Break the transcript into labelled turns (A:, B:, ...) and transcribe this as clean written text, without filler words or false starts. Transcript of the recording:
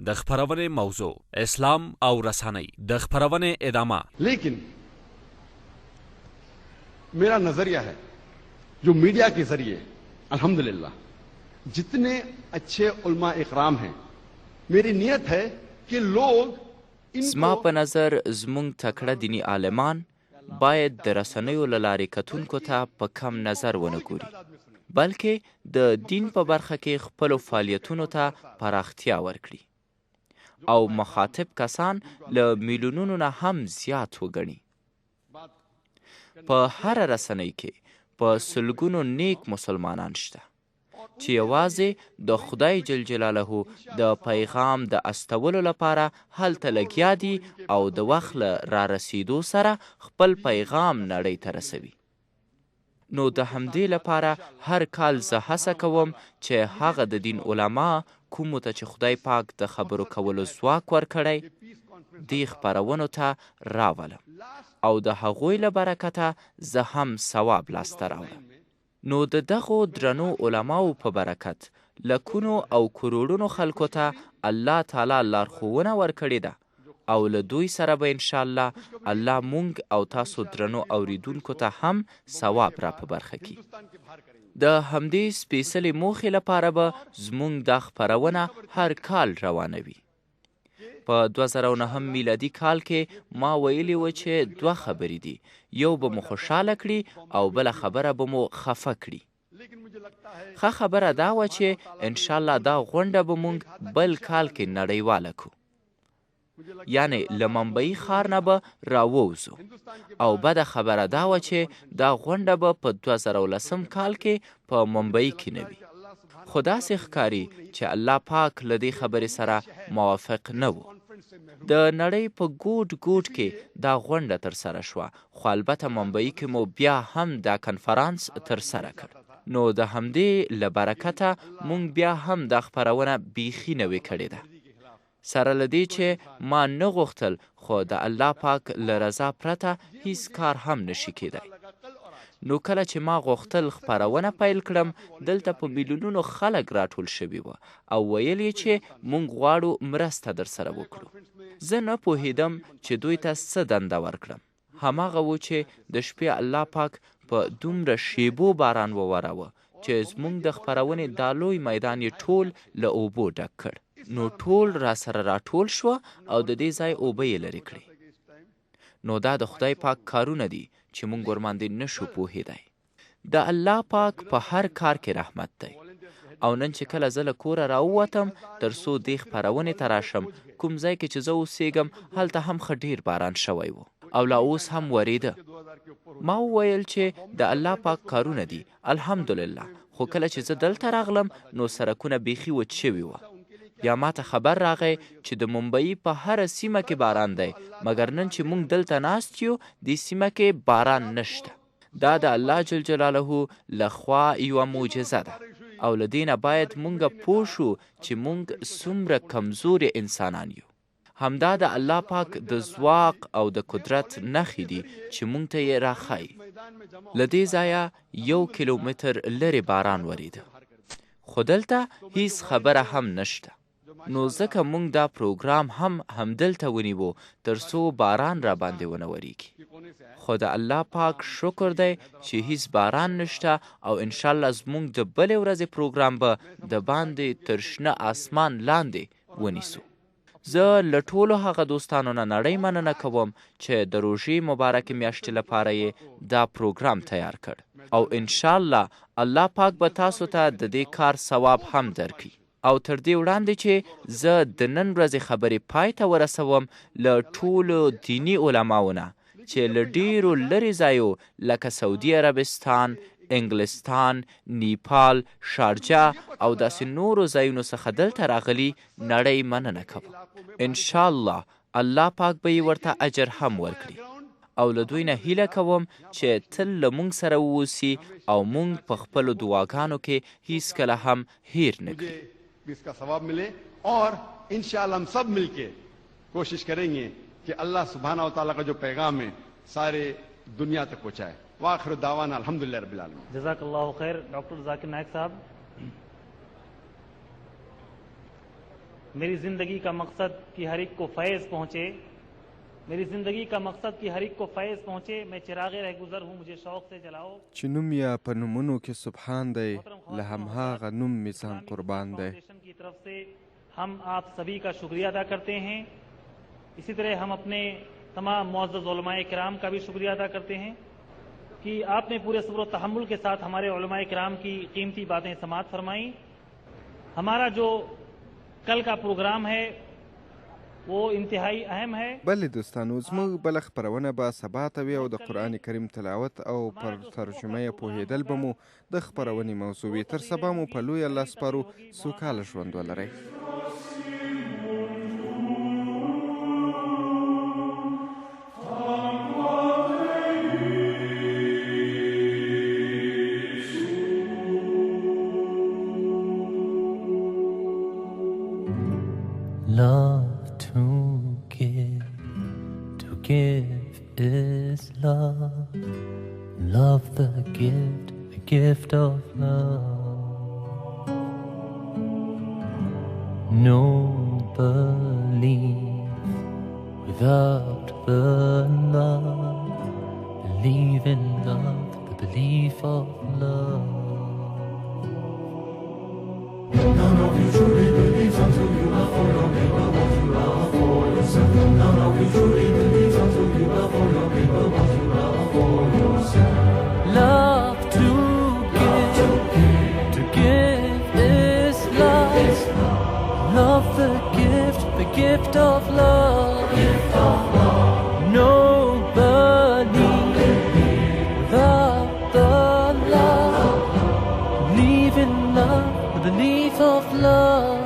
A: د خپرونې موضوع اسلام او رسانۍ د خپرونې ادامه.
B: लेकिन मेरा नजरिया है जो मीडिया के जरिए अल्हम्दुलिल्लाह जितने अच्छे उलमा इकराम हैं, मेरी नियत है कि लोग
C: زما په نظر زموږ تکړه دینی عالمان باید د رسنیو له لارې کتونکو ته په کم نظر ونه ګوري، بلکې د دین په برخه کې خپلو فعالیتونو ته پراختیا ورکړي او مخاطب کسان له میلیونونو نه هم زیات وګڼي. په هر رسنۍ کې په سلګونو نیک مسلمانان شته چې یوازې د خدای جل جلاله د پیغام د استولو لپاره هلته لګیا دي او د وخت له رارسیدو سره خپل پیغام نړۍ ته رسوي. نو د همدې لپاره هر کال زه هڅه کوم چې هغه د دین علما کومو ته چې خدای پاک د خبرو کولو ځواک ورکړی دې خپرونو ته راولم او د هغوی له برکته زه هم ثواب لاسته راوړم. نو د دغو درنو علماو په برکت لکونو او کروڑونو خلکو ته الله تعالی لارښوونه ورکړې ده او له دوی سره به انشاءالله الله مونږ او تاسو درنو اوریدونکو ته هم ثواب را په برخه کړي. د همدې سپېڅلې موخې لپاره به زموږ دا خپرونه هر کال روانوي. په 2009 میلادي کال کې ما ویلي و چې 2 خبرې دي، یو به مو خوشحاله کړي او بله خبره به مو خفه کړي. ښه خبره دا وه چې انشاءالله دا غونډه به مونږ بل کال کې نړیواله کړو، یعنی له ممبئی ښار نه به راووځو، او بده خبره دا وه چې دا غونډه به په 2010 کال کې په ممبئی کې نه وي. خو داسې ښکاري چې الله پاک له دې خبرې سره موافق نه و. د نړۍ په ګوټ ګوټ کې دا غونډه ترسره شوه، خو البته ممبئی کې مو بیا هم دا کنفرانس ترسره کړ. نو د همدې له برکته مونږ بیا هم دا خپرونه بیخي نوې کړې ده. سره له دې چې ما نه غوښتل، خو د الله پاک له رضا پرته هیڅ کار هم نشي کېدی. نو کله چې ما غوښتل خپرونه پیل کړم، دلته په میلیونونو خلک راټول شوي وو او ویل یې چې مونږ غواړو مرسته در سره وکړو. زه نه پوهېدم چې دوی ته څه دنده ورکړم. هماغه و چې د شپې الله پاک په دومره شیبو باران ووراوه چې زموږ د خپرونې دا لوی میدان یې ټول له اوبو ډک کړ. نو ټول را سره راټول شوه او د دې ځای اوبه یې لرې کړې. نو دا د خدای پاک کارونه دي چې مونږ ورباندې نشو پوهېدی. د الله پاک په هر کار کې رحمت دی. او نن چې کله زه له کوره راووتم تر څو دې خپرونې ته راشم، کوم ځای کې چې زه اوسېږم هلته هم ښه ډېر باران شوی و او لا اوس هم وریده. ما وویل چې د الله پاک کارونه دي الحمدلله. خو کله چې زه دلته راغلم نو سرکونه بیخي وچ شوي وه. بیا ما ته خبر راغی چې د ممبئی په هره سیمه کې باران دی، مګر نن چې مونږ دلته ناست یو دې سیمه کې باران نشته. دا د الله جل جلاله لخوا یوه معجزه ده او له دې نه باید مونږ پوه شو چې مونږ څومره کمزوري انسانان یو. همدا د الله پاک د ځواک او د قدرت نښې دي چې مونږ ته یې راښایي. له دې ځایه 1 کیلومتر لرې باران وریده، خو دلته هیڅ خبره هم نشته. نو ځکه مونږ دا پروګرام هم همدلته ونیوو تر څو باران را باندې ونه وریږي. خو د الله پاک شکر دی چې هیڅ باران نشته او انشاءالله زمونږ د بلې ورځې پروګرام به د باندې تر شنه اسمان لاندې ونیسو. زه له ټولو هغه دوستانو نه نړۍ مننه کوم چې د روژې مبارکې میاشتې لپاره یې دا پروګرام تیار کړ او انشاءالله الله پاک به تاسو ته د دې کار ثواب هم درکړي. او تر دې وړاندې چې زه د نن ورځې خبرې پای ته ورسوم، له ټولو دیني علماو نه چې له ډېرو لرې ځایو لکه سعودي عربستان، انګلستان، نیپال، شارجه او داسې نورو ځایونو څخه دلته راغلي نړۍ مننه کوم. انشاءالله الله پاک به یې ورته اجر هم ورکړي او له دوی نه هیله کوم چې تل له مونږ سره ووسي او مونږ په خپلو دعاګانو کې هیڅکله هم هیر نه کړي.
B: इसका सवाब मिले और इंशाअल्लाह हम सब मिलके कोशिश करेंगे कि अल्लाह सुब्हाना व तआला का जो पैगाम है सारे दुनिया तक पहुंचाए. वाखिर दावाना अल्हम्दुलिल्लाह रब्बिल आलमीन.
D: जज़ाकल्लाहु खैर. डॉक्टर जाकिर नायक साहब. मेरी ज़िंदगी का मकसद कि हर एक को फैज़ पहुँचे, मेरी ज़िंदगी का मकसद कि हर एक को फैज़ पहुँचे, मैं चिराग रहगुज़र हूँ, मुझे शौक़ से जलाओ.
E: چې نوم یا په نومونو کې سبحان دی له همهغه نوم مې ځان قربان دی.
D: की तरफ से हम आप सभी का शुक्रिया अदा करते हैं. इसी तरह हम अपने तमाम मुअज़्ज़ज़ उलमाए किराम का भी शुक्रिया अदा करते हैं कि आपने पूरे सब्र और तहम्मुल के साथ हमारे उलमाए किराम की कीमती बातें समाअत फरमाई. हमारा जो कल का प्रोग्राम है वो इंतहाई अहम है.
E: بلې دوستانو زموږ بله خپرونه به سبا ته وي او د قرآن کریم تلاوت او پر ترجمه یې پوهېدل به مو د خپرونې موضوع وي. تر سبا مو په لوی الله سپارو. سوکاله ژوند ولرئ.
F: Love to give is love. Love the gift of love. No belief without the love. Believe in love, the belief of love. None of you truly believes until you love for your neighbor what you love for yourself. None of you truly believes until you love for your neighbor what you love for yourself. Love to give is love. Love the gift of love. Nobody without the love. Believe in love. The belief of love.